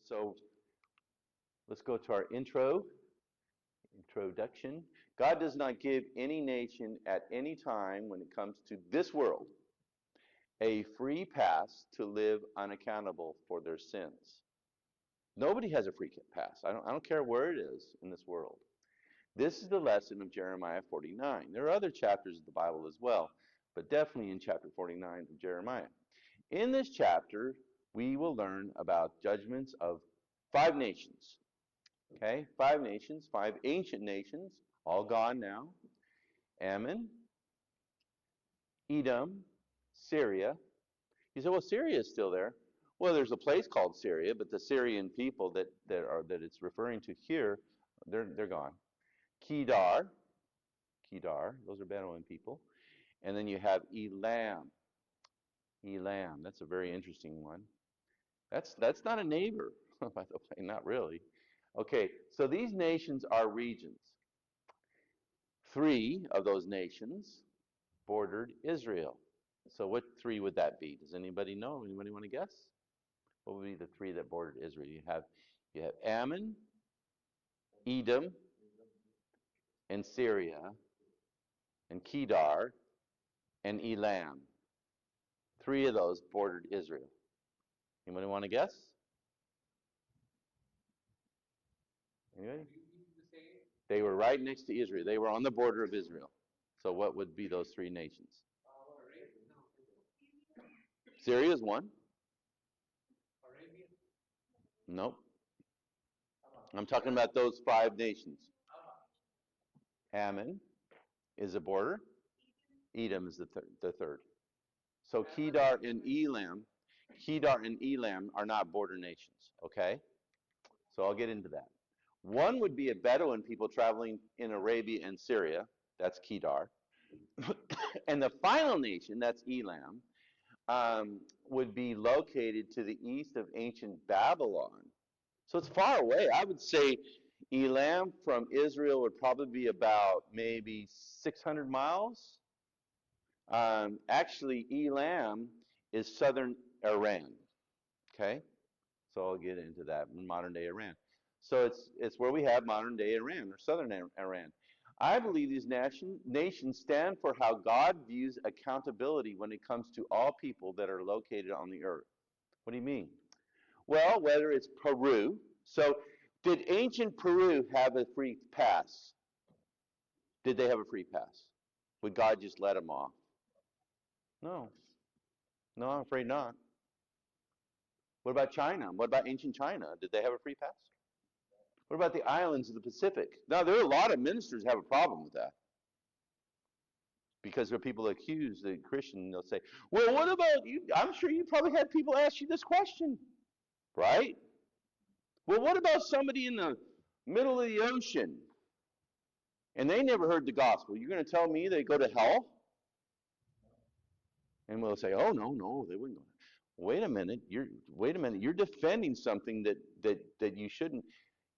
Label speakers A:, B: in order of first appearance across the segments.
A: So let's go to our introduction. God does not give any nation at any time when it comes to this world a free pass to live unaccountable for their sins. Nobody has a free pass. I don't care where it is in this world. This is the lesson of Jeremiah 49. There are other chapters of the Bible as well, but definitely in chapter 49 of Jeremiah. In this chapter, we will learn about judgments of 5 nations. Okay, 5 nations, 5 ancient nations, all gone now. Ammon, Edom, Syria. You say, well, Syria is still there. Well, there's a place called Syria, but the Syrian people that it's referring to here, they're gone. Kedar, those are Bedouin people. And then you have Elam. Elam, that's a very interesting one. That's not a neighbor, by the way, not really. Okay, so these nations are regions. 3 of those nations bordered Israel. So what 3 would that be? Does anybody know? Anybody want to guess? What would be the 3 that bordered Israel? You have Ammon, Edom, and Syria, and Kedar, and Elam. 3 of those bordered Israel. Anybody want to guess? Anybody? They were right next to Israel. They were on the border of Israel. So what would be those 3 nations? Syria is one. Nope. I'm talking about those 5 nations. Ammon is a border. Edom is the third. So Kedar and Elam are not border nations. Okay? So I'll get into that. One would be a Bedouin people traveling in Arabia and Syria. That's Kedar. And the final nation, that's Elam, would be located to the east of ancient Babylon. So it's far away. I would say Elam from Israel would probably be about maybe 600 miles. Actually, Elam is southern Iran. Okay, so I'll get into that in modern day Iran. So it's where we have modern day Iran or southern Iran. I believe these nations stand for how God views accountability when it comes to all people that are located on the earth. What do you mean? Well, whether it's Peru. So did ancient Peru have a free pass? Did they have a free pass? Would God just let them off? No. No, I'm afraid not. What about China? What about ancient China? Did they have a free pass? What about the islands of the Pacific? Now, there are a lot of ministers have a problem with that. Because there are people that accuse the Christian, they'll say, well, what about you? I'm sure you probably had people ask you this question, right? Well, what about somebody in the middle of the ocean and they never heard the gospel? You're going to tell me they go to hell? And we'll say, oh, no, they wouldn't go. Wait a minute, you're defending something that you shouldn't.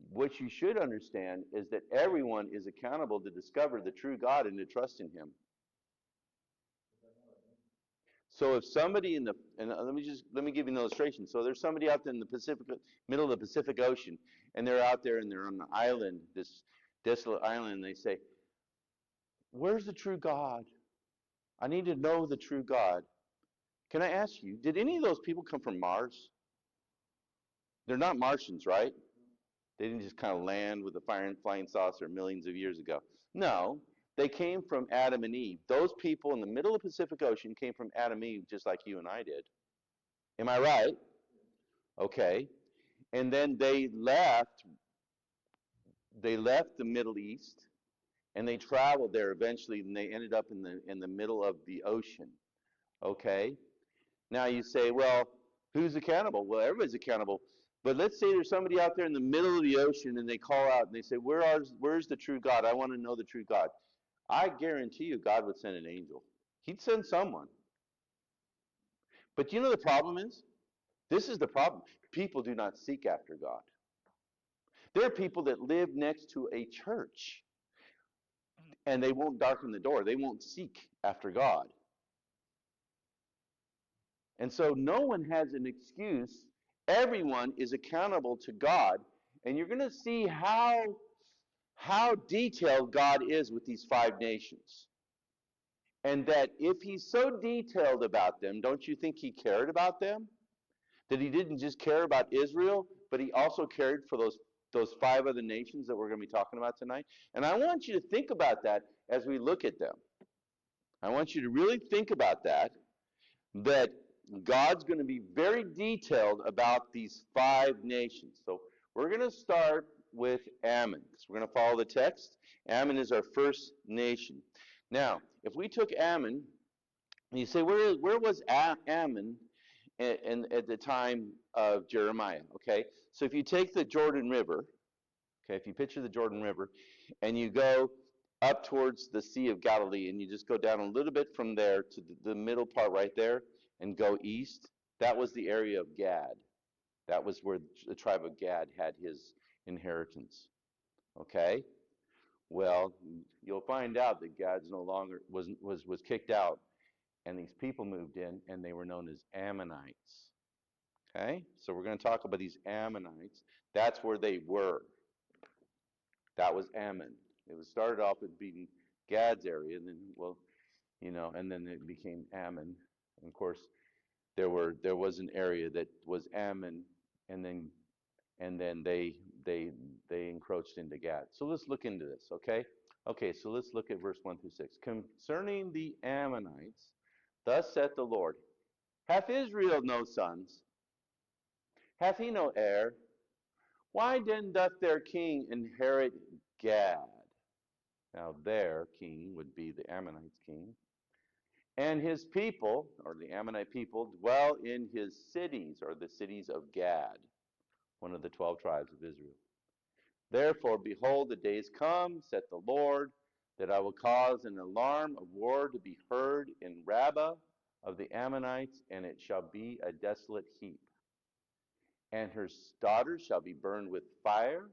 A: What you should understand is that everyone is accountable to discover the true God and to trust in him. So if somebody and let me give you an illustration. So there's somebody out there in the middle of the Pacific Ocean, and they're out there and they're on an island, this desolate island, and they say, where's the true God? I need to know the true God. Can I ask you, did any of those people come from Mars? They're not Martians, right? They didn't just kind of land with a flying saucer millions of years ago. No, they came from Adam and Eve. Those people in the middle of the Pacific Ocean came from Adam and Eve just like you and I did. Am I right? Okay. And then they left the Middle East and they traveled there eventually and they ended up in the middle of the ocean. Okay? Now you say, well, who's accountable? Well, everybody's accountable. But let's say there's somebody out there in the middle of the ocean and they call out and they say, where's the true God? I want to know the true God. I guarantee you God would send an angel. He'd send someone. But you know the problem is? This is the problem. People do not seek after God. There are people that live next to a church and they won't darken the door. They won't seek after God. And so no one has an excuse Everyone is accountable to God, and you're going to see how detailed God is with these five nations. And that if he's so detailed about them, don't you think he cared about them? That he didn't just care about Israel, but he also cared for those five other nations that we're going to be talking about tonight. And I want you to think about that as we look at them. I want you to really think about that God's going to be very detailed about these five nations. So we're going to start with Ammon, because we're going to follow the text. Ammon is our first nation. Now, if we took Ammon, and you say, where was Ammon at the time of Jeremiah? Okay, so if you take the Jordan River, okay, if you picture the Jordan River, and you go up towards the Sea of Galilee, and you just go down a little bit from there to the middle part right there, and go east, that was the area of Gad. That was where the tribe of Gad had his inheritance. Okay? Well, you'll find out that Gad's no longer was kicked out, and these people moved in, and they were known as Ammonites. Okay? So we're going to talk about these Ammonites. That's where they were. That was Ammon. It was started off with being Gad's area, and then and then it became Ammon. And of course, there was an area that was Ammon, and then they encroached into Gad. So let's look into this, okay? Okay, so let's look at verse 1 through 6. Concerning the Ammonites, thus saith the Lord, hath Israel no sons? Hath he no heir? Why then doth their king inherit Gad? Now their king would be the Ammonites' king. And his people, or the Ammonite people, dwell in his cities, or the cities of Gad, one of the 12 tribes of Israel. Therefore, behold, the days come, saith the Lord, that I will cause an alarm of war to be heard in Rabbah of the Ammonites, and it shall be a desolate heap. And her daughters shall be burned with fire.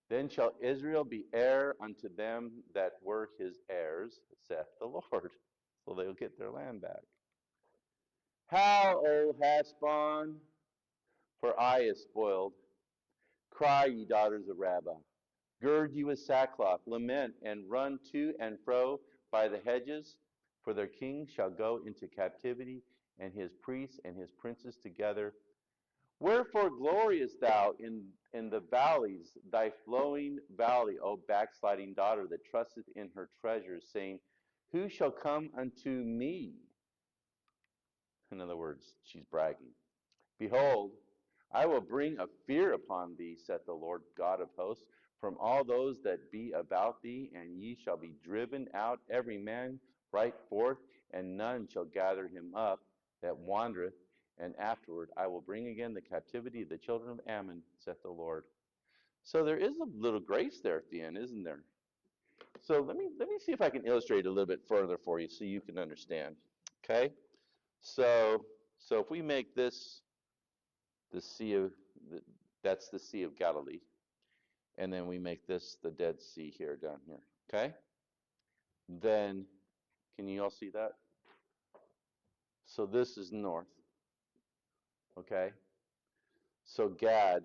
A: Then shall Israel be heir unto them that were his heirs, saith the Lord. So they'll get their land back. How, O Heshbon, for Ai is spoiled. Cry, ye daughters of Rabbah. Gird you with sackcloth, lament, and run to and fro by the hedges, for their king shall go into captivity, and his priests and his princes together. Wherefore gloriest thou in the valleys, thy flowing valley, O backsliding daughter, that trusteth in her treasures, saying, who shall come unto me? In other words, she's bragging. Behold, I will bring a fear upon thee, saith the Lord God of hosts, from all those that be about thee, and ye shall be driven out, every man right forth, and none shall gather him up that wandereth. And afterward I will bring again the captivity of the children of Ammon, saith the Lord. So there is a little grace there at the end, isn't there? So let me see if I can illustrate a little bit further for you so you can understand. Okay? So if we make this the sea of that's the Sea of Galilee, and then we make this the Dead Sea here down here. Okay? Then can you all see that? So this is north. Okay? So Gad,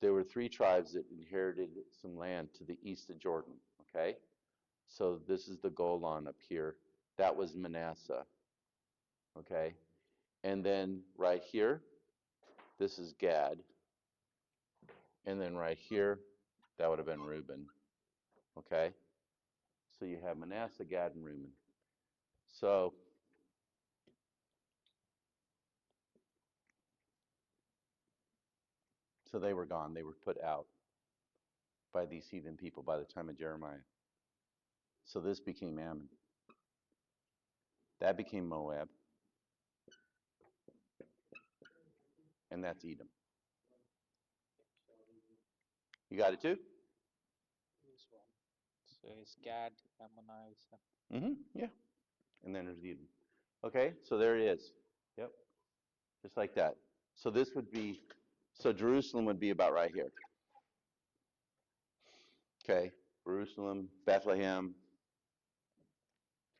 A: there were three tribes that inherited some land to the east of Jordan. Okay? So this is the Golan up here. That was Manasseh. Okay? And then right here, this is Gad. And then right here, that would have been Reuben. Okay? So you have Manasseh, Gad, and Reuben. So they were gone. They were put out by these heathen people by the time of Jeremiah. So this became Ammon. That became Moab. And that's Edom. You got it too?
B: This one. So it's Gad, Ammonites.
A: Yeah. And then there's Edom. Okay, so there it is. Yep. Just like that. So this would be, so Jerusalem would be about right here. Okay, Jerusalem, Bethlehem.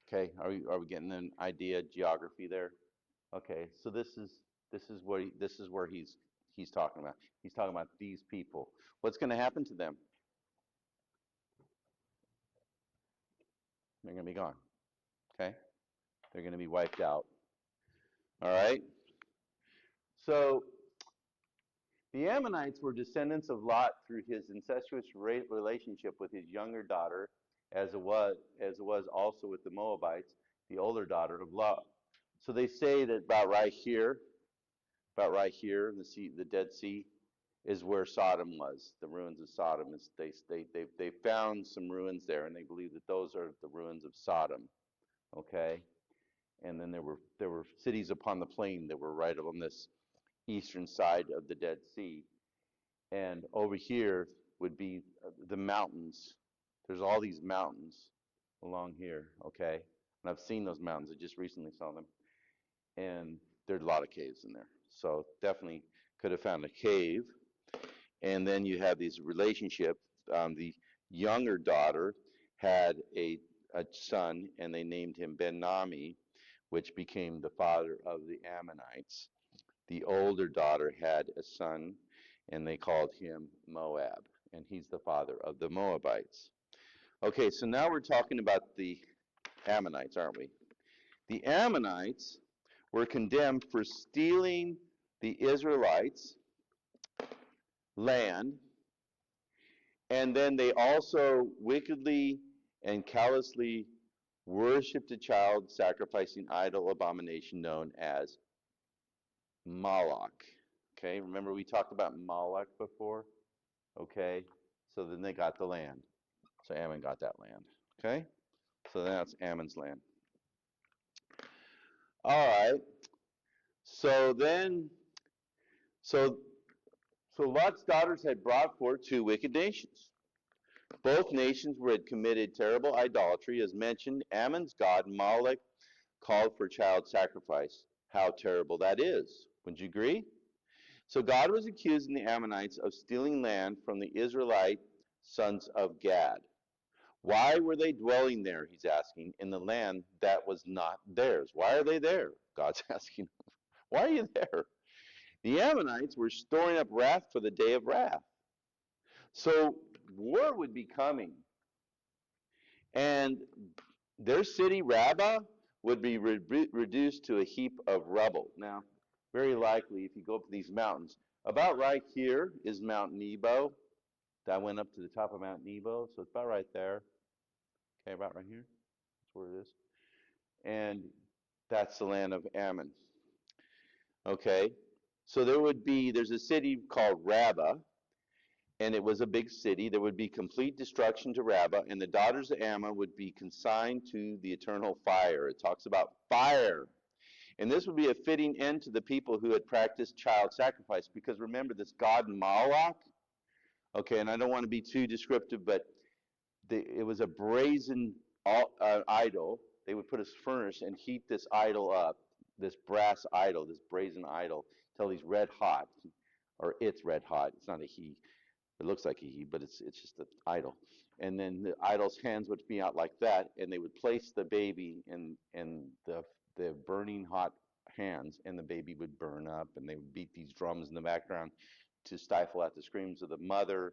A: Okay, are we getting an idea, geography there? Okay, so this is This is where he's talking about. He's talking about these people. What's going to happen to them? They're going to be gone. Okay? They're going to be wiped out. All right? So the Ammonites were descendants of Lot through his incestuous relationship with his younger daughter, as it was also with the Moabites, the older daughter of Lot. So they say that about right here in the sea, the Dead Sea, is where Sodom was. The ruins of Sodom. They found some ruins there, and they believe that those are the ruins of Sodom. Okay, and then there were cities upon the plain that were right on this eastern side of the Dead Sea, and over here would be the mountains. There's all these mountains along here. Okay, and I've seen those mountains. I just recently saw them, and there's a lot of caves in there. So definitely could have found a cave. And then you have these relationships. The younger daughter had a son, and they named him Ben-Nami, which became the father of the Ammonites. The older daughter had a son, and they called him Moab, and he's the father of the Moabites. Okay, so now we're talking about the Ammonites, aren't we? The Ammonites were condemned for stealing the Israelites' land, and then they also wickedly and callously worshipped a child sacrificing idol abomination known as Moloch. Okay, remember we talked about Moloch before? Okay, so then they got the land. So Ammon got that land. Okay, so that's Ammon's land. All right, so then, so so Lot's daughters had brought forth two wicked nations. Both nations had committed terrible idolatry. As mentioned, Ammon's god Moloch called for child sacrifice. How terrible that is. Would you agree? So God was accusing the Ammonites of stealing land from the Israelite sons of Gad. Why were they dwelling there, he's asking, in the land that was not theirs? Why are they there? God's asking. Why are you there? The Ammonites were storing up wrath for the day of wrath. So war would be coming, and their city, Rabbah, would be reduced to a heap of rubble. Now, very likely, if you go up to these mountains, about right here is Mount Nebo. That went up to the top of Mount Nebo, so it's about right there. Okay, about right here. That's where it is. And that's the land of Ammon. Okay, so there's a city called Rabbah, and it was a big city. There would be complete destruction to Rabbah, and the daughters of Ammon would be consigned to the eternal fire. It talks about fire. And this would be a fitting end to the people who had practiced child sacrifice, because remember this god Moloch? Okay, and I don't want to be too descriptive, but it was a brazen idol. They would put a furnace and heat this idol up, this brass idol, this brazen idol, till he's red hot, or it's red hot. It's not a he. It looks like a he, but it's just an idol. And then the idol's hands would be out like that, and they would place the baby in the burning hot hands, and the baby would burn up, and they would beat these drums in the background to stifle out the screams of the mother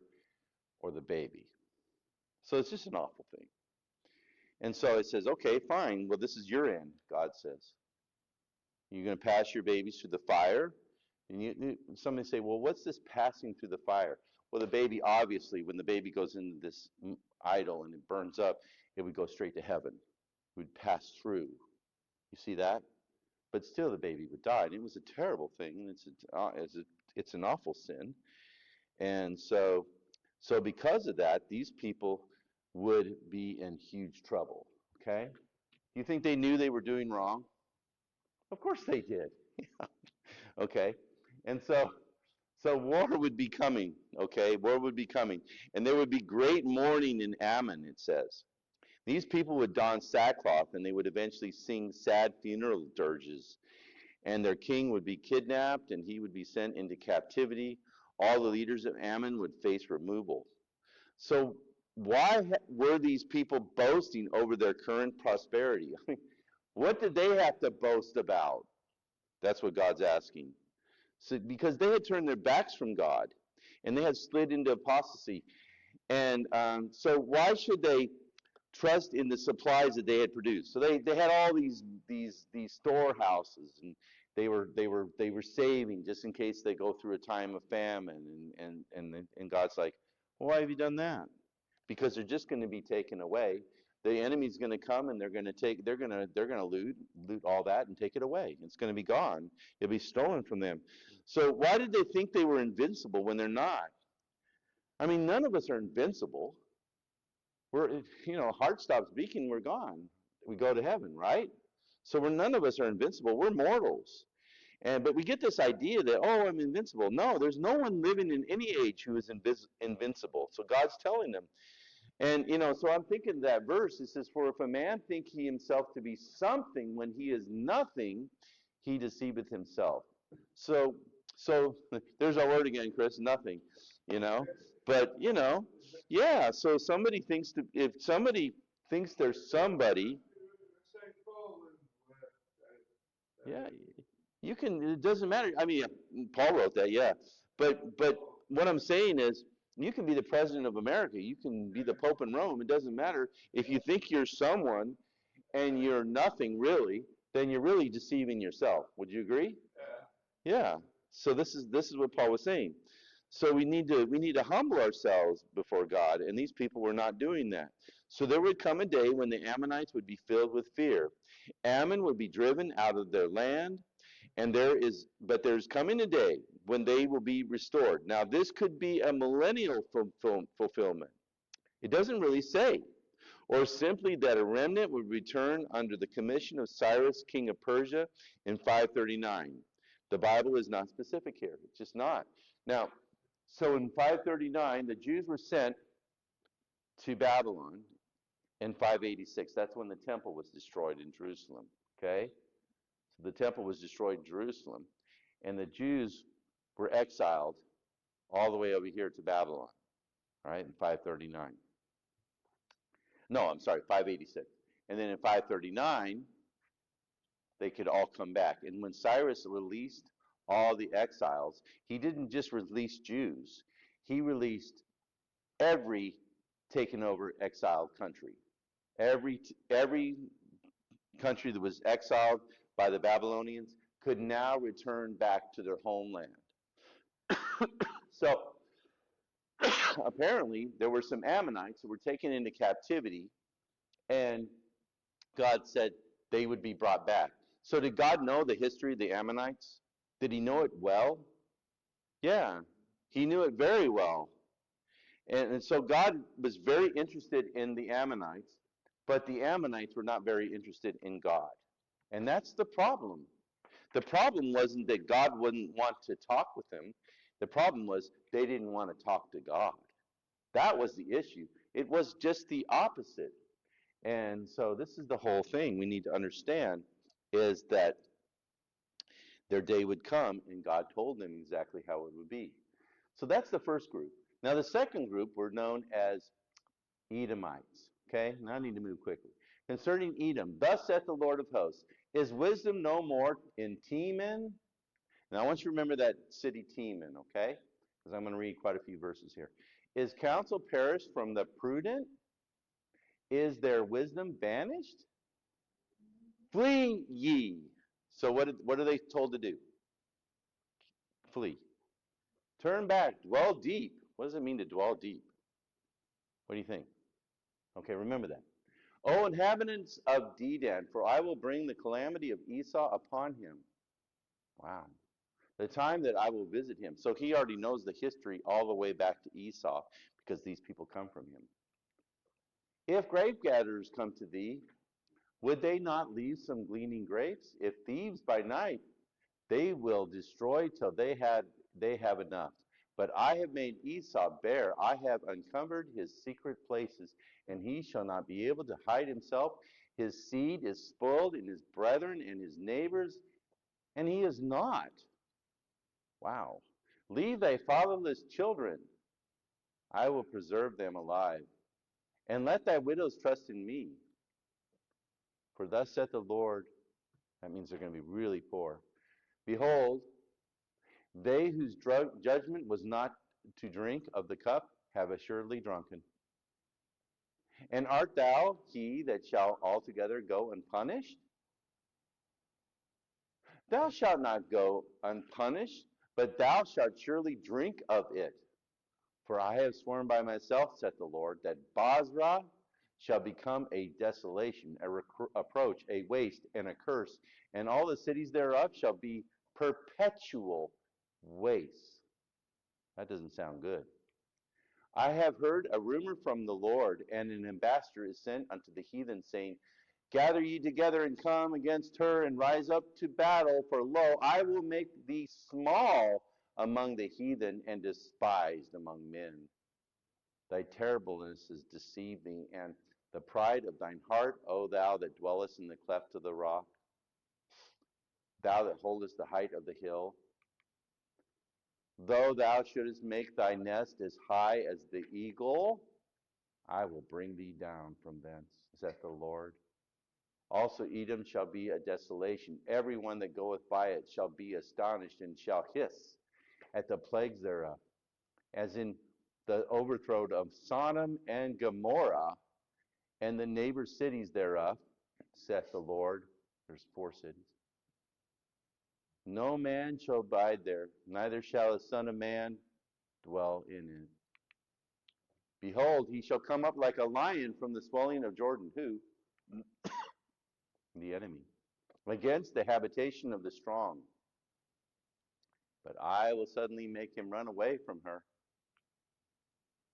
A: or the baby. So it's just an awful thing. And so it says, okay, fine. Well, this is your end, God says. You're going to pass your babies through the fire. And somebody say, well, what's this passing through the fire? Well, the baby, obviously, when the baby goes into this idol and it burns up, it would go straight to heaven. It would pass through. You see that? But still, the baby would die. And it was a terrible thing. It's an awful sin. And so because of that, these people would be in huge trouble. Okay? You think they knew they were doing wrong? Of course they did. Okay? And so war would be coming, okay? War would be coming. And there would be great mourning in Ammon, it says. These people would don sackcloth, and they would eventually sing sad funeral dirges. And their king would be kidnapped, and he would be sent into captivity. All the leaders of Ammon would face removal. So why were these people boasting over their current prosperity? I mean, what did they have to boast about? That's what God's asking. So, because they had turned their backs from God and they had slid into apostasy. And so why should they trust in the supplies that they had produced? So they had all these storehouses, and they were saving just in case they go through a time of famine. And God's like, well, why have you done that? Because they're just going to be taken away. The enemy's going to come and they're going to loot all that and take it away. It's going to be gone. It'll be stolen from them. So why did they think they were invincible when they're not? I mean, none of us are invincible. Heart stops beating, we're gone. We go to heaven, right? So none of us are invincible. We're mortals. But we get this idea that, oh, I'm invincible. No, there's no one living in any age who is invincible. So God's telling them. And, so I'm thinking that verse, it says, for if a man think he himself to be something when he is nothing, he deceiveth himself. So, so there's our word again, Chris, nothing, you know. But, yeah, so if somebody thinks there's somebody, yeah, you can, it doesn't matter. I mean, Paul wrote that, yeah. But what I'm saying is, you can be the president of America. You can be the Pope in Rome. It doesn't matter. If you think you're someone and you're nothing really, then you're really deceiving yourself. Would you agree? Yeah. So this is what Paul was saying. So we need to humble ourselves before God, and these people were not doing that. So there would come a day when the Ammonites would be filled with fear. Ammon would be driven out of their land, and there's coming a day when they will be restored. Now this could be a millennial fulfillment. It doesn't really say, or simply that a remnant would return under the commission of Cyrus, king of Persia, in 539. The Bible is not specific here. It's just not. Now, so in 539, the Jews were sent to Babylon in 586. That's when the temple was destroyed in Jerusalem. Okay? So the temple was destroyed in Jerusalem, and the Jews were exiled all the way over here to Babylon, all right, in 539. No, I'm sorry, 586. And then in 539, they could all come back. And when Cyrus released all the exiles, he didn't just release Jews, he released every taken over exiled country. Every country that was exiled by the Babylonians could now return back to their homeland. So apparently, there were some Ammonites who were taken into captivity, and God said they would be brought back. So did God know the history of the Ammonites? Did he know it well? Yeah, he knew it very well. And so God was very interested in the Ammonites, but the Ammonites were not very interested in God. And that's the problem. The problem wasn't that God wouldn't want to talk with them. The problem was they didn't want to talk to God. That was the issue. It was just the opposite. And so this is the whole thing we need to understand is that their day would come and God told them exactly how it would be. So that's the first group. Now the second group were known as Edomites. Okay, now I need to move quickly. Concerning Edom, thus saith the Lord of hosts, is wisdom no more in Teman? Now I want you to remember that city Teman, okay? Because I'm going to read quite a few verses here. Is counsel perished from the prudent? Is their wisdom vanished? Flee ye. So what are they told to do? Flee. Turn back. Dwell deep. What does it mean to dwell deep? What do you think? Okay, remember that. O inhabitants of Dedan, for I will bring the calamity of Esau upon him. Wow. The time that I will visit him. So he already knows the history all the way back to Esau because these people come from him. If grape gatherers come to thee, would they not leave some gleaning grapes? If thieves by night, they will destroy till they have enough. But I have made Esau bare. I have uncovered his secret places, and he shall not be able to hide himself. His seed is spoiled in his brethren and his neighbors, and he is not. Wow. Leave thy fatherless children. I will preserve them alive. And let thy widows trust in me. For thus saith the Lord, that means they're going to be really poor. Behold, They whose judgment was not to drink of the cup have assuredly drunken. And art thou he that shall altogether go unpunished? Thou shalt not go unpunished, but thou shalt surely drink of it. For I have sworn by myself, saith the Lord, that Basra shall become a desolation, a reproach, a waste, and a curse, and all the cities thereof shall be perpetual waste. That doesn't sound good. I have heard a rumor from the Lord, and an ambassador is sent unto the heathen, saying, Gather ye together and come against her, and rise up to battle, for lo, I will make thee small among the heathen, and despised among men. Thy terribleness has deceived thee, and the pride of thine heart, O thou that dwellest in the cleft of the rock, thou that holdest the height of the hill. Though thou shouldest make thy nest as high as the eagle, I will bring thee down from thence, saith the Lord. Also Edom shall be a desolation. Every one that goeth by it shall be astonished, and shall hiss at the plagues thereof, as in the overthrow of Sodom and Gomorrah, and the neighbor cities thereof, saith the Lord. There's 4 cities. No man shall abide there, neither shall a son of man dwell in it. Behold, he shall come up like a lion from the swelling of Jordan. Who? The enemy. Against the habitation of the strong. But I will suddenly make him run away from her.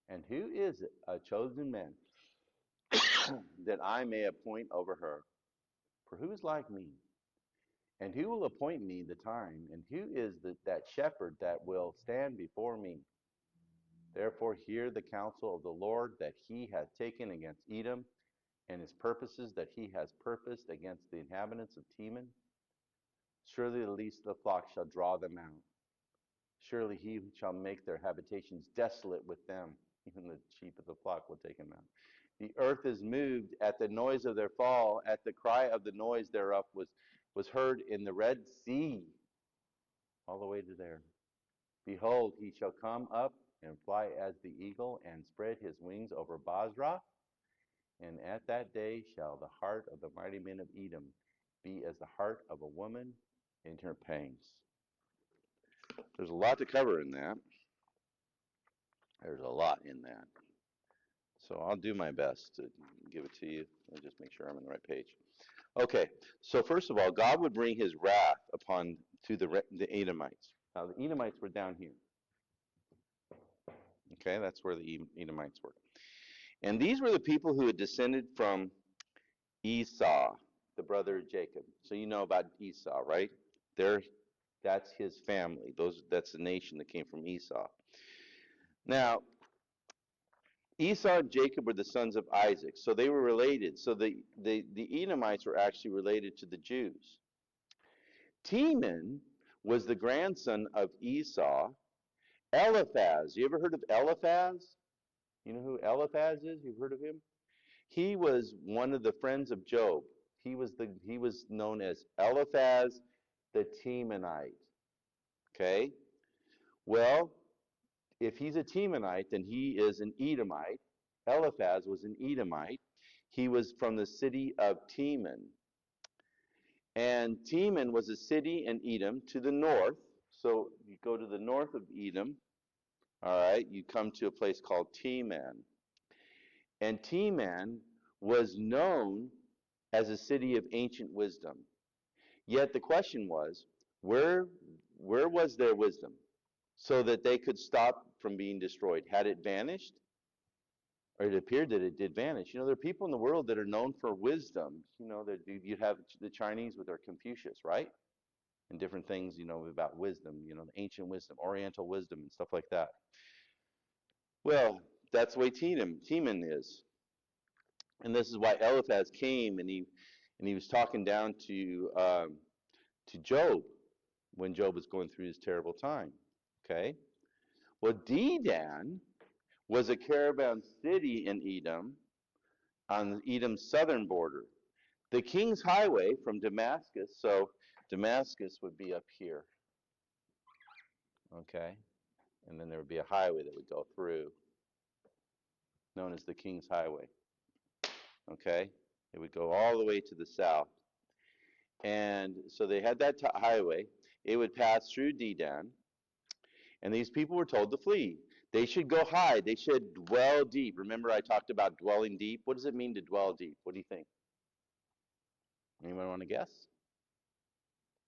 A: And who is it? A chosen man, that I may appoint over her. For who is like me? And who will appoint me the time? And who is that shepherd that will stand before me? Therefore hear the counsel of the Lord that he hath taken against Edom, and his purposes that he has purposed against the inhabitants of Teman. Surely the least of the flock shall draw them out. Surely he shall make their habitations desolate with them. Even the sheep of the flock will take them out. The earth is moved at the noise of their fall, at the cry of the noise thereof was heard in the Red Sea, all the way to there. Behold, he shall come up and fly as the eagle, and spread his wings over Basra. And at that day shall the heart of the mighty men of Edom be as the heart of a woman in her pangs. There's a lot to cover in that. There's a lot in that. So I'll do my best to give it to you. I'll just make sure I'm on the right page. Okay, so first of all, God would bring his wrath upon to the Edomites. Now the Edomites were down here. Okay, that's where the Edomites were. And these were the people who had descended from Esau, the brother of Jacob. So you know about Esau, right? That's his family. That's the nation that came from Esau. Now, Esau and Jacob were the sons of Isaac, so they were related. So the Edomites were actually related to the Jews. Teman was the grandson of Esau. Eliphaz, you ever heard of Eliphaz? You know who Eliphaz is? You've heard of him? He was one of the friends of Job. He was known as Eliphaz the Temanite. Okay? Well, if he's a Temanite, then he is an Edomite. Eliphaz was an Edomite. He was from the city of Teman. And Teman was a city in Edom to the north. So you go to the north of Edom, all right, you come to a place called Teman. And Teman was known as a city of ancient wisdom. Yet the question was, where was their wisdom so that they could stop from being destroyed? Had it vanished? Or it appeared that it did vanish. You know, there are people in the world that are known for wisdom. You know, that you have the Chinese with their Confucius, right? And different things, you know, about wisdom, you know, the ancient wisdom, oriental wisdom, and stuff like that. Well, that's the way Teman is. And this is why Eliphaz came, and he was talking down to Job when Job was going through his terrible time. Okay? Well, Dedan was a caravan city in Edom, on Edom's southern border. The king's highway from Damascus, so Damascus would be up here. Okay? And then there would be a highway that would go through, known as the King's Highway. Okay? It would go all the way to the south. And so they had that highway. It would pass through Dedan, and these people were told to flee. They should go high. They should dwell deep. Remember, I talked about dwelling deep. What does it mean to dwell deep? What do you think? Anyone want to guess?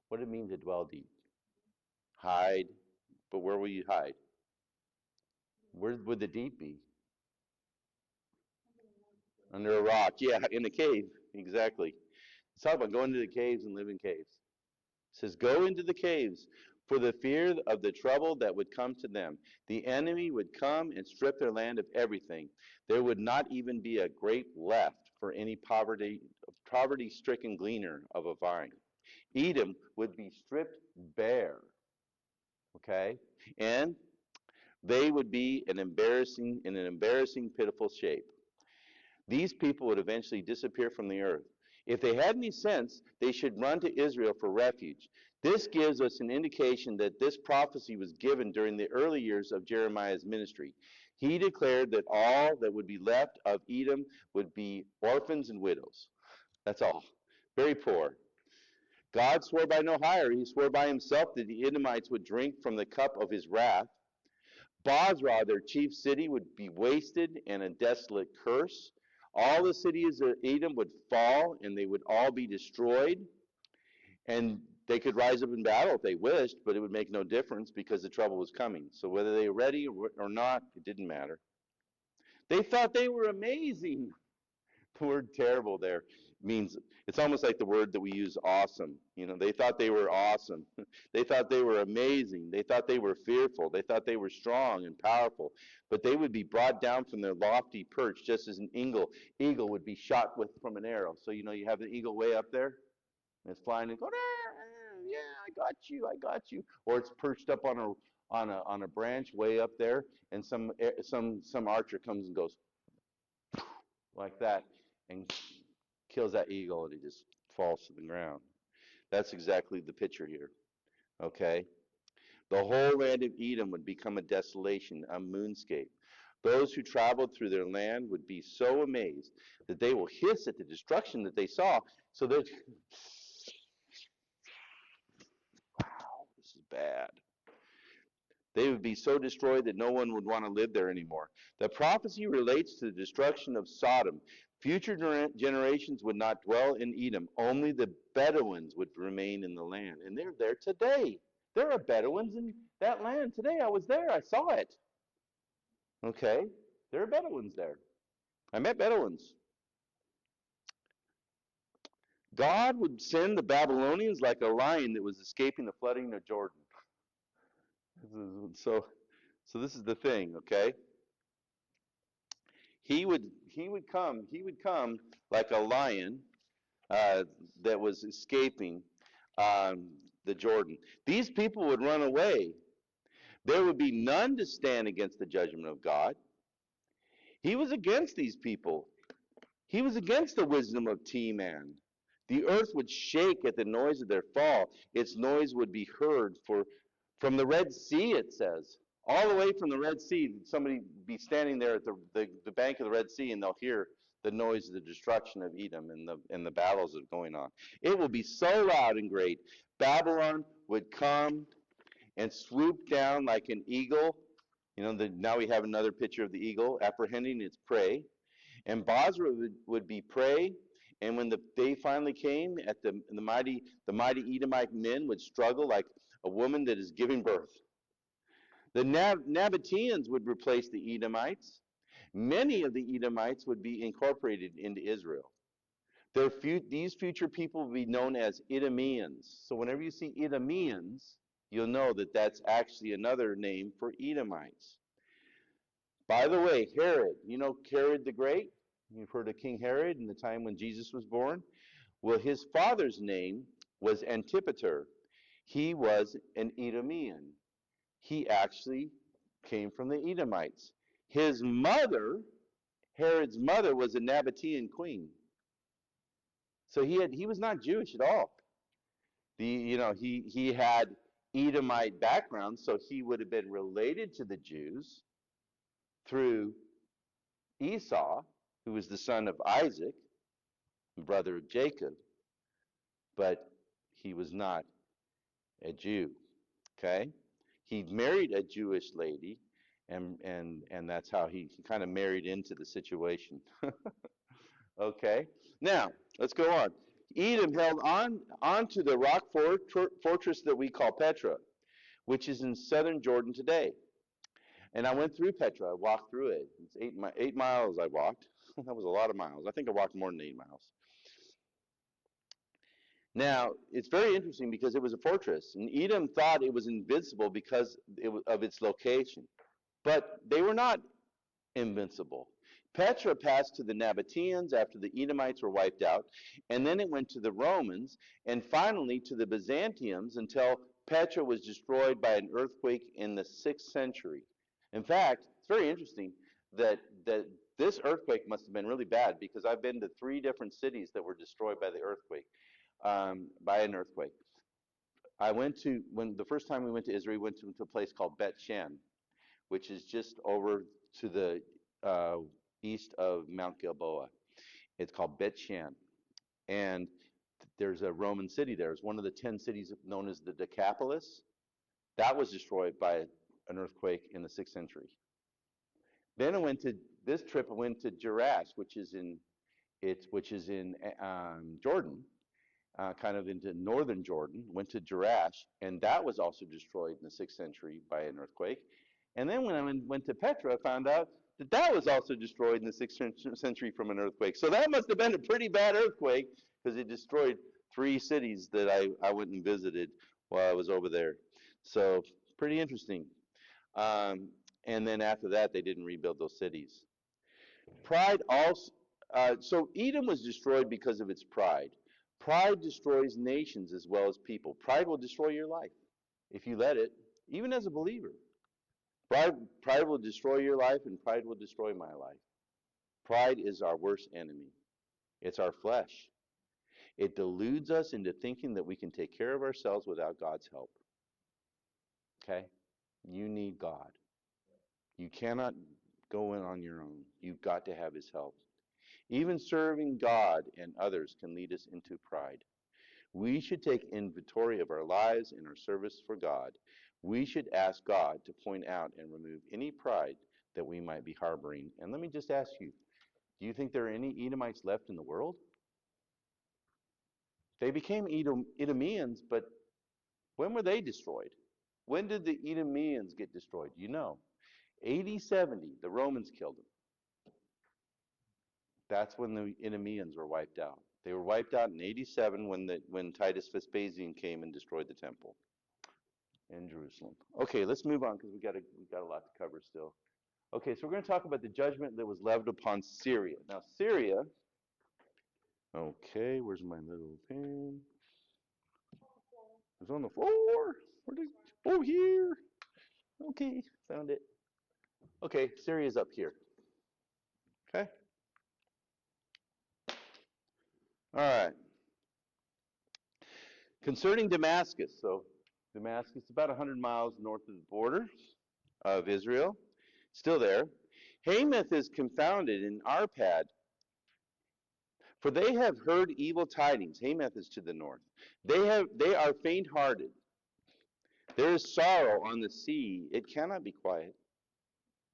A: What does it mean to dwell deep? Hide. But where will you hide? Where would the deep be? Under a rock. Yeah, in a cave. Exactly. It's talking about going to the caves and live in caves. It says, go into the caves for the fear of the trouble that would come to them. The enemy would come and strip their land of everything. There would not even be a grape left for any poverty-stricken gleaner of a vine. Edom would be stripped bare, okay? And they would be in an embarrassing, pitiful shape. These people would eventually disappear from the earth. If they had any sense, they should run to Israel for refuge. This gives us an indication that this prophecy was given during the early years of Jeremiah's ministry. He declared that all that would be left of Edom would be orphans and widows. That's all. Very poor. God swore by no higher. He swore by himself that the Edomites would drink from the cup of his wrath. Basra, their chief city, would be wasted and a desolate curse. All the cities of Edom would fall and they would all be destroyed. And they could rise up in battle if they wished, but it would make no difference because the trouble was coming. So whether they were ready or not, it didn't matter. They thought they were amazing. The word terrible there means it's almost like the word that we use awesome. They thought they were awesome. They thought they were amazing. They thought they were fearful. They thought they were strong and powerful. But they would be brought down from their lofty perch just as an eagle would be shot with from an arrow. So you have the eagle way up there and it's flying and going, yeah, I got you. Or it's perched up on a branch way up there, and some archer comes and goes like that and kills that eagle, and it just falls to the ground. That's exactly the picture here. Okay? The whole land of Edom would become a desolation, a moonscape. Those who traveled through their land would be so amazed that they will hiss at the destruction that they saw. So that, wow, this is bad. They would be so destroyed that no one would want to live there anymore. The prophecy relates to the destruction of Sodom. Future generations would not dwell in Edom. Only the Bedouins would remain in the land. And they're there today. There are Bedouins in that land today. I was there. I saw it. Okay? There are Bedouins there. I met Bedouins. God would send the Babylonians like a lion that was escaping the flooding of Jordan. So, so this is the thing, okay? He would come like a lion uh, that was escaping um, the Jordan. These people would run away. There would be none to stand against the judgment of God. He was against these people. He was against the wisdom of T-Man. The earth would shake at the noise of their fall. Its noise would be heard from the Red Sea, it says. All the way from the Red Sea, somebody be standing there at the bank of the Red Sea, and they'll hear the noise of the destruction of Edom and the battles that are going on. It will be so loud and great. Babylon would come and swoop down like an eagle. Now we have another picture of the eagle apprehending its prey. And Basra would be prey. And when the day finally came, at the mighty Edomite men would struggle like a woman that is giving birth. The Nabateans would replace the Edomites. Many of the Edomites would be incorporated into Israel. These future people will be known as Idumeans. So whenever you see Idumeans, you'll know that that's actually another name for Edomites. By the way, Herod, Herod the Great? You've heard of King Herod in the time when Jesus was born? Well, his father's name was Antipater. He was an Idumean. He actually came from the Edomites. His mother, Herod's mother, was a Nabatean queen. So he was not Jewish at all. He had Edomite background, so he would have been related to the Jews through Esau, who was the son of Isaac, brother of Jacob, but he was not a Jew. Okay? He married a Jewish lady, and that's how he kind of married into the situation. Okay? Now, let's go on. Edom held on to the rock fortress that we call Petra, which is in southern Jordan today. And I went through Petra. I walked through it. It's 8 miles I walked. That was a lot of miles. I think I walked more than 8 miles. Now, it's very interesting because it was a fortress, and Edom thought it was invincible because of its location. But they were not invincible. Petra passed to the Nabateans after the Edomites were wiped out, and then it went to the Romans, and finally to the Byzantiums until Petra was destroyed by an earthquake in the 6th century. In fact, it's very interesting that this earthquake must have been really bad because I've been to 3 different cities that were destroyed by the earthquake, by an earthquake. I went to when the first time we went to Israel, we went to a place called Bet Shen, which is just over to the east of Mount Gilboa. It's called Bet Shen, and there's a Roman city there. It's one of the 10 cities known as the Decapolis. That was destroyed by an earthquake in the 6th century. Then I went to this trip. I went to Jerash, which is in Jordan, kind of into northern Jordan. Went to Jerash, and that was also destroyed in the 6th century by an earthquake. And then when I went to Petra, I found out that that was also destroyed in the 6th century from an earthquake. So that must have been a pretty bad earthquake because it destroyed 3 cities that I went and visited while I was over there. So pretty interesting. Um, and then after that, they didn't rebuild those cities. Pride also. So Edom was destroyed because of its pride. Pride destroys nations as well as people. Pride will destroy your life if you let it, even as a believer. Pride will destroy your life, and pride will destroy my life. Pride is our worst enemy. It's our flesh. It deludes us into thinking that we can take care of ourselves without God's help. Okay? You need God. You cannot go in on your own. You've got to have His help. Even serving God and others can lead us into pride. We should take inventory of our lives and our service for God. We should ask God to point out and remove any pride that we might be harboring. And let me just ask you, do you think there are any Edomites left in the world? They became Edomians, but when were they destroyed? When did the Edomians get destroyed? You know, AD 70, the Romans killed them. That's when the Edomians were wiped out. They were wiped out in 87 when Titus Vespasian came and destroyed the temple in Jerusalem. Okay, let's move on because we got a lot to cover still. Okay, so we're going to talk about the judgment that was levied upon Syria. Now, Syria. Okay, where's my little pen? It's on the floor. Oh, here. Okay, found it. Okay, Syria's up here. Okay. All right. Concerning Damascus. So, Damascus is about 100 miles north of the border of Israel. Still there. Hamath is confounded in Arpad, for they have heard evil tidings. Hamath is to the north. They are faint-hearted. There is sorrow on the sea. It cannot be quiet.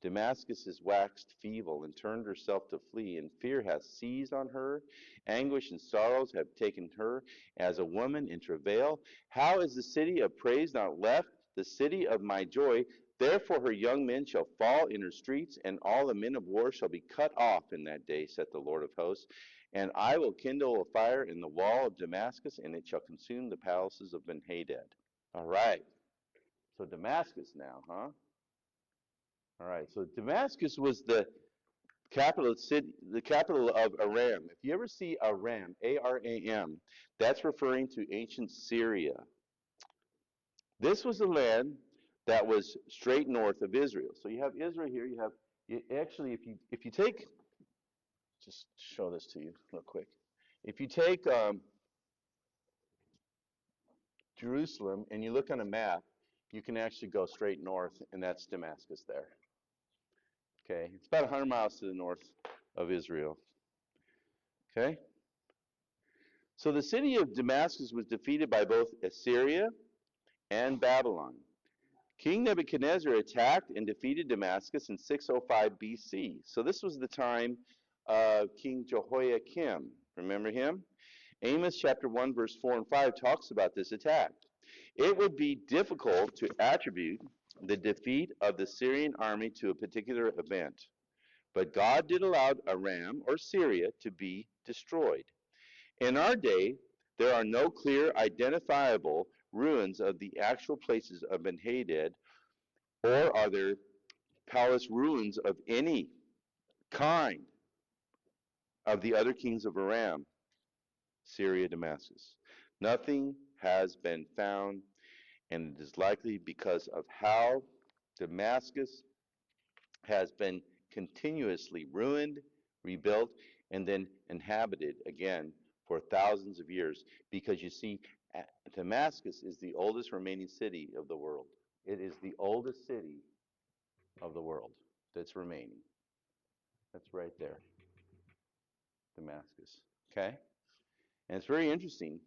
A: Damascus is waxed feeble and turned herself to flee, and fear hath seized on her. Anguish and sorrows have taken her as a woman in travail. How is the city of praise not left, the city of my joy? Therefore her young men shall fall in her streets, and all the men of war shall be cut off in that day, saith the Lord of hosts. And I will kindle a fire in the wall of Damascus, and it shall consume the palaces of Ben-Hadad. All right. So Damascus now, huh? All right, so Damascus was the capital city, the capital of Aram. If you ever see Aram, A-R-A-M, that's referring to ancient Syria. This was the land that was straight north of Israel. So you have Israel here. Actually, if you take, just show this to you real quick. If you take Jerusalem and you look on a map, you can actually go straight north, and that's Damascus there. Okay, it's about 100 miles to the north of Israel. Okay, so the city of Damascus was defeated by both Assyria and Babylon. King Nebuchadnezzar attacked and defeated Damascus in 605 BC. So this was the time of King Jehoiakim. Remember him? Amos chapter 1, verse 4 and 5 talks about this attack. It would be difficult to attribute the defeat of the Syrian army to a particular event, but God did allow Aram or Syria to be destroyed. In our day, there are no clear identifiable ruins of the actual places of Ben-Hadad, or are there palace ruins of any kind of the other kings of Aram, Syria, Damascus. Nothing has been found, and it is likely because of how Damascus has been continuously ruined, rebuilt, and then inhabited again for thousands of years. Because you see, Damascus is the oldest remaining city of the world. It is the oldest city of the world that's remaining. That's right there, Damascus. Okay? And it's very interesting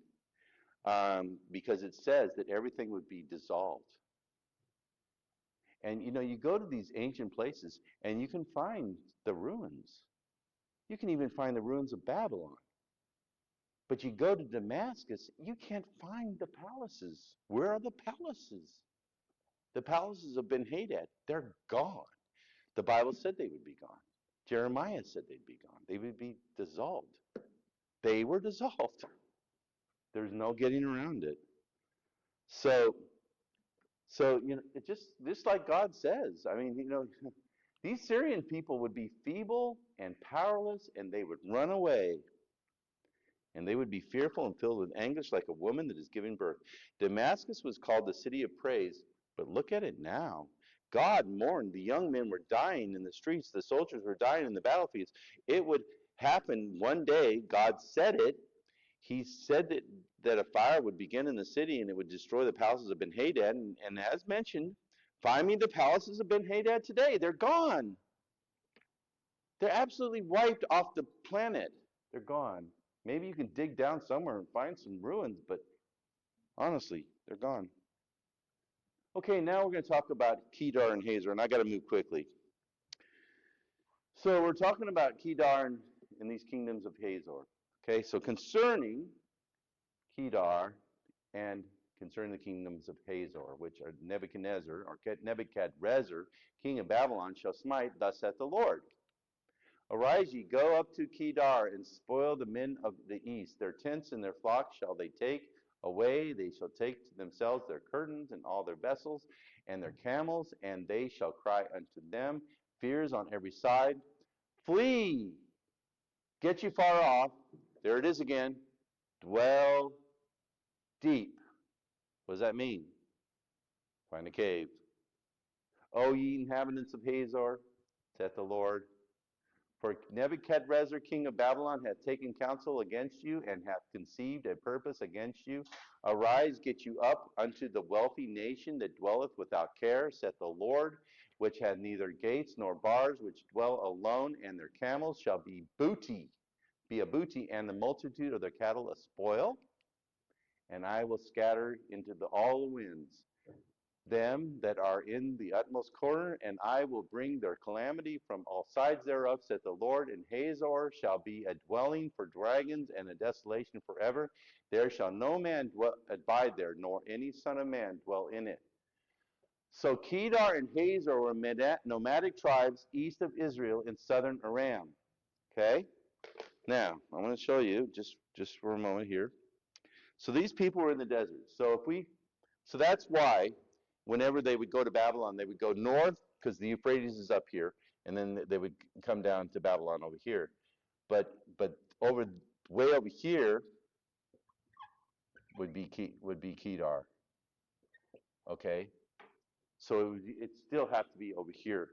A: because it says that everything would be dissolved. And you know, you go to these ancient places and you can find the ruins. You can even find the ruins of Babylon. But you go to Damascus, you can't find the palaces. Where are the palaces? The palaces of Ben-Hadad, they're gone. The Bible said they would be gone. Jeremiah said they'd be gone. They would be dissolved. They were dissolved. There's no getting around it. So, so you know, it just like God says. I mean, you know, these Syrian people would be feeble and powerless, and they would run away. And they would be fearful and filled with anguish like a woman that is giving birth. Damascus was called the city of praise, but look at it now. God mourned. The young men were dying in the streets. The soldiers were dying in the battlefields. It would happen one day. God said it. He said that a fire would begin in the city and it would destroy the palaces of Ben-Hadad. And as mentioned, find me the palaces of Ben-Hadad today. They're gone. They're absolutely wiped off the planet. They're gone. Maybe you can dig down somewhere and find some ruins, but honestly, they're gone. Okay, now we're going to talk about Kedar and Hazor, and I got to move quickly. So we're talking about Kedar and these kingdoms of Hazor. Okay, so concerning Kedar and concerning the kingdoms of Hazor, which are Nebuchadnezzar, or Nebuchadrezzar, king of Babylon, shall smite, thus saith the Lord. Arise ye, go up to Kedar, and spoil the men of the east. Their tents and their flocks shall they take away. They shall take to themselves their curtains and all their vessels and their camels, and they shall cry unto them. Fears on every side. Flee! Get you far off. There it is again. Dwell deep. What does that mean? Find a cave. O ye inhabitants of Hazor, saith the Lord, for Nebuchadrezzar, king of Babylon, hath taken counsel against you, and hath conceived a purpose against you. Arise, get you up unto the wealthy nation that dwelleth without care, saith the Lord, which hath neither gates nor bars, which dwell alone, and their camels shall be a booty, and the multitude of their cattle a spoil. And I will scatter into all the winds them that are in the utmost corner, and I will bring their calamity from all sides thereof, saith the Lord. And Hazor shall be a dwelling for dragons and a desolation forever. There shall no man abide there, nor any son of man dwell in it. So Kedar and Hazor were nomadic tribes east of Israel in southern Aram. Okay? Now, I'm going to show you just for a moment here. So these people were in the desert. So that's why whenever they would go to Babylon, they would go north because the Euphrates is up here, and then they would come down to Babylon over here. But way over here would be Kedar. Okay, so it still have to be over here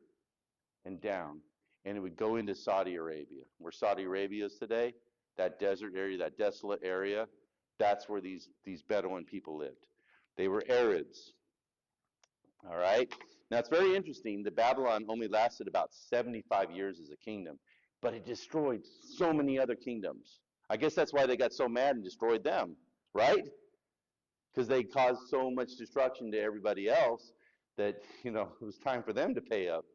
A: and down, and it would go into Saudi Arabia, where Saudi Arabia is today. That desert area, that desolate area, that's where these Bedouin people lived. They were Arabs. All right. Now it's very interesting that Babylon only lasted about 75 years as a kingdom, but it destroyed so many other kingdoms. I guess that's why they got so mad and destroyed them, right? Because they caused so much destruction to everybody else that, it was time for them to pay up.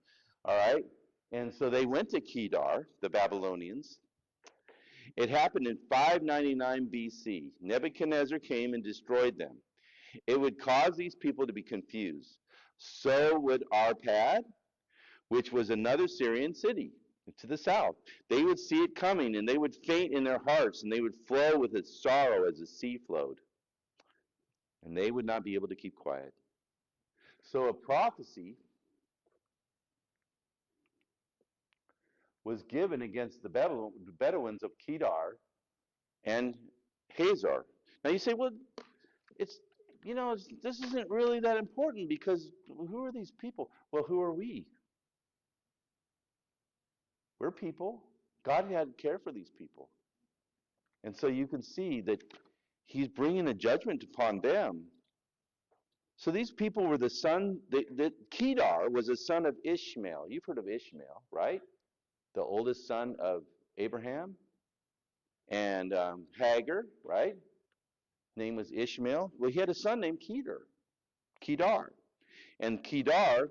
A: All right. And so they went to Kedar, the Babylonians. It happened in 599 BC. Nebuchadnezzar came and destroyed them. It would cause these people to be confused. So would Arpad, which was another Syrian city to the south. They would see it coming, and they would faint in their hearts, and they would flow with its sorrow as the sea flowed, and they would not be able to keep quiet. So a prophecy was given against the Bedouins of Kedar and Hazor. Now you say, well, it's this isn't really that important because who are these people? Well, who are we? We're people. God had care for these people. And so you can see that he's bringing a judgment upon them. So these people were the son, Kedar was a son of Ishmael. You've heard of Ishmael, right? The oldest son of Abraham and Hagar, right? Name was Ishmael. Well, he had a son named Kedar. And Kedar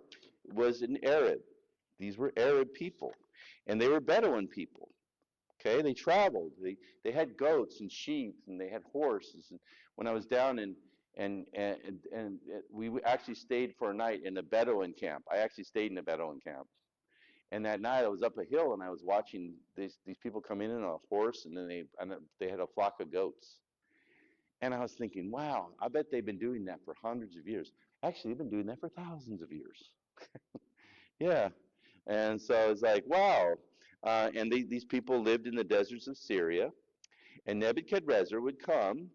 A: was an Arab. These were Arab people. And they were Bedouin people. Okay, they traveled. They had goats and sheep and they had horses. And when I was down and we actually stayed for a night in a Bedouin camp. I actually stayed in a Bedouin camp. And that night I was up a hill and I was watching these people come in on a horse and then they had a flock of goats. And I was thinking, wow, I bet they've been doing that for hundreds of years. Actually, they've been doing that for thousands of years. Yeah. And so it's like, wow. And these people lived in the deserts of Syria. And Nebuchadnezzar would come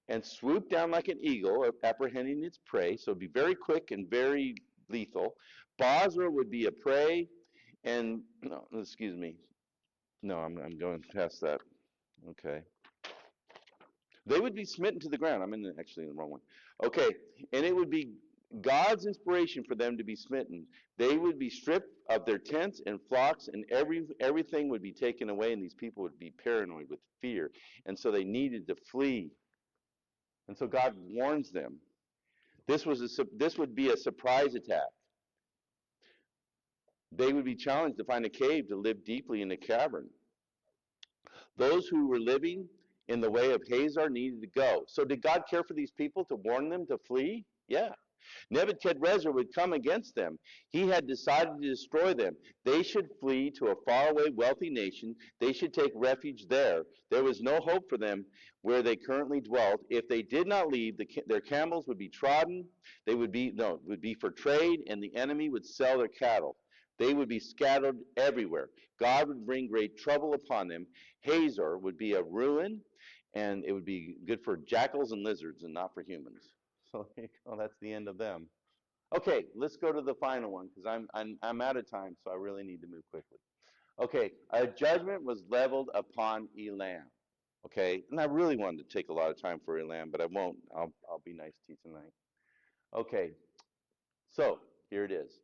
A: and swoop down like an eagle, apprehending its prey. So it'd be very quick and very lethal. Basra would be a prey. And, no, excuse me. No, I'm going past that. Okay. They would be smitten to the ground. Actually in the wrong one. Okay, and it would be God's inspiration for them to be smitten. They would be stripped of their tents and flocks, and everything would be taken away, and these people would be paranoid with fear, and so they needed to flee. And so God warns them. This would be a surprise attack. They would be challenged to find a cave to live deeply in a cavern. Those who were living in the way of Hazar needed to go. So did God care for these people to warn them to flee? Yeah. Nebuchadnezzar would come against them. He had decided to destroy them. They should flee to a faraway, wealthy nation. They should take refuge there. There was no hope for them where they currently dwelt. If they did not leave, their camels would be trodden. Would be for trade, and the enemy would sell their cattle. They would be scattered everywhere. God would bring great trouble upon them. Hazor would be a ruin, and it would be good for jackals and lizards and not for humans. So that's the end of them. Okay, let's go to the final one because I'm out of time, so I really need to move quickly. Okay, a judgment was leveled upon Elam. Okay, and I really wanted to take a lot of time for Elam, but I won't. I'll be nice to you tonight. Okay, so here it is.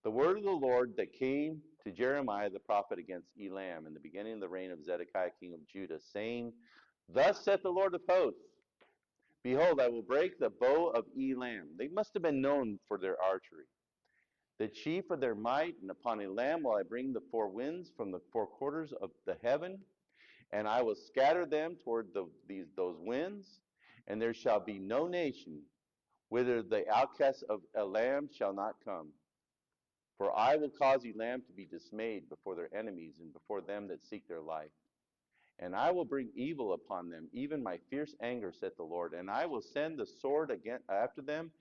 A: The word of the Lord that came to Jeremiah the prophet against Elam in the beginning of the reign of Zedekiah king of Judah, saying, Thus saith the Lord of hosts, Behold, I will break the bow of Elam. They must have been known for their archery. The chief of their might, and upon Elam will I bring the four winds from the four quarters of the heaven, and I will scatter them toward those winds, and there shall be no nation whither the outcasts of Elam shall not come. For I will cause Elam to be dismayed before their enemies and before them that seek their life. And I will bring evil upon them, even my fierce anger, saith the Lord. And I will send the sword again after them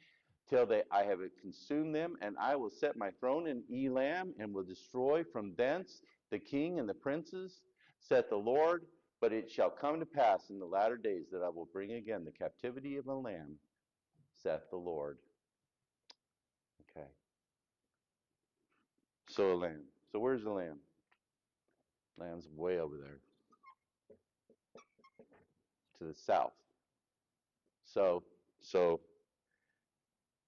A: till I have consumed them. And I will set my throne in Elam and will destroy from thence the king and the princes, saith the Lord. But it shall come to pass in the latter days that I will bring again the captivity of Elam, saith the Lord. Okay. So Elam. So where's the lamb? Lamb's way over there to the south. So,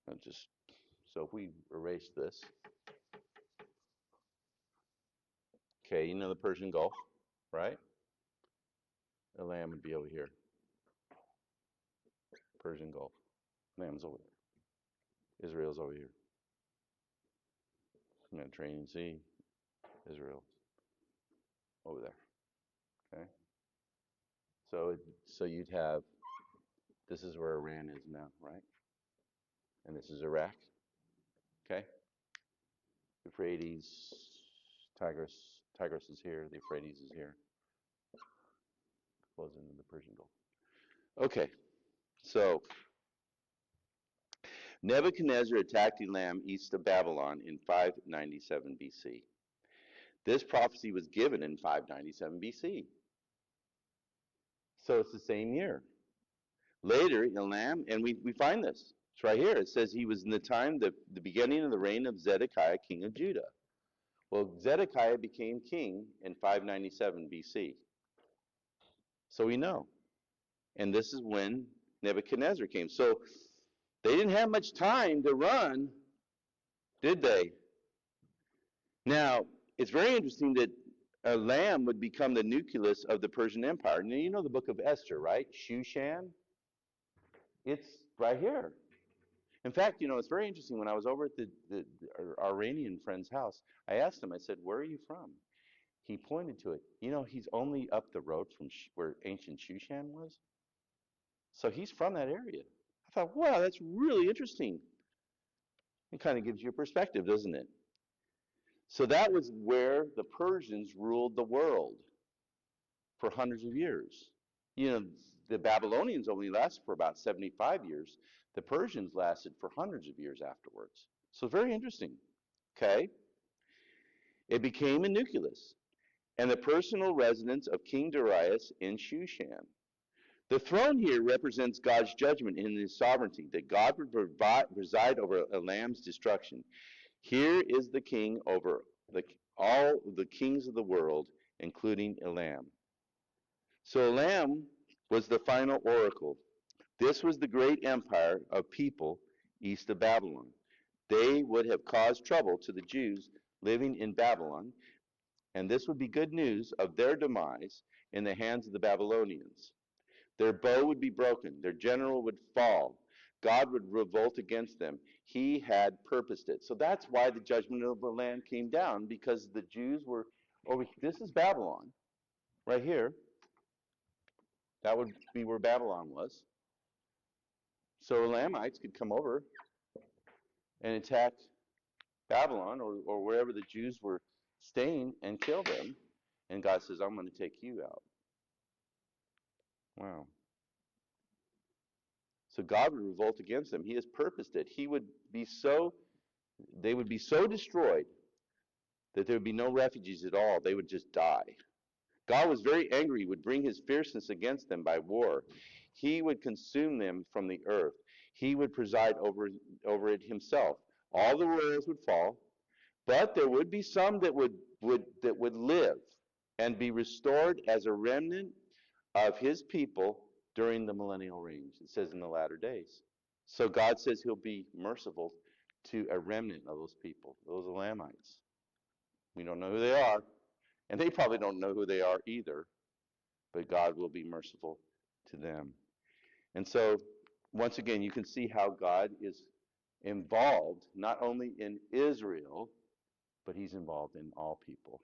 A: I'll just So if we erase this, okay, you know the Persian Gulf, right? Elam would be over here. Persian Gulf. Elam's over there. Israel's over here. Mediterranean Sea, Israel, over there. Okay. So you'd have, this is where Iran is now, right? And this is Iraq. Okay. Euphrates, Tigris is here. The Euphrates is here. Flows into the Persian Gulf. Okay. So Nebuchadnezzar attacked Elam east of Babylon in 597 BC. This prophecy was given in 597 BC. So it's the same year. Later, Elam, and we find this. It's right here. It says he was in the time, the beginning of the reign of Zedekiah, king of Judah. Well, Zedekiah became king in 597 BC. So we know. And this is when Nebuchadnezzar came. So they didn't have much time to run, did they? Now, it's very interesting that Elam would become the nucleus of the Persian Empire. Now, you know the book of Esther, right? Shushan? It's right here. In fact, it's very interesting. When I was over at our Iranian friend's house, I asked him, I said, where are you from? He pointed to it. He's only up the road from where ancient Shushan was. So he's from that area. I thought, wow, that's really interesting. It kind of gives you a perspective, doesn't it? So that was where the Persians ruled the world for hundreds of years. The Babylonians only lasted for about 75 years. The Persians lasted for hundreds of years afterwards. So very interesting. Okay? It became a nucleus and the personal residence of King Darius in Shushan. The throne here represents God's judgment in his sovereignty, that God would preside over Elam's destruction. Here is the king over all the kings of the world, including Elam. So Elam was the final oracle. This was the great empire of people east of Babylon. They would have caused trouble to the Jews living in Babylon, and this would be good news of their demise in the hands of the Babylonians. Their bow would be broken, their general would fall, God would revolt against them. He had purposed it. So that's why the judgment of the land came down, because the Jews were over. This is Babylon, right here. That would be where Babylon was. So Elamites could come over and attack Babylon or wherever the Jews were staying and kill them. And God says, I'm going to take you out. Wow. So God would revolt against them. He has purposed it. They would be so destroyed that there would be no refugees at all. They would just die. God was very angry. He would bring his fierceness against them by war. He would consume them from the earth. He would preside over it himself. All the royals would fall, but there would be some that would live and be restored as a remnant of his people during the millennial reign. It says in the latter days. So God says he'll be merciful to a remnant of those people, those Elamites. We don't know who they are, and they probably don't know who they are either, but God will be merciful to them. And so, once again, you can see how God is involved not only in Israel, but he's involved in all people.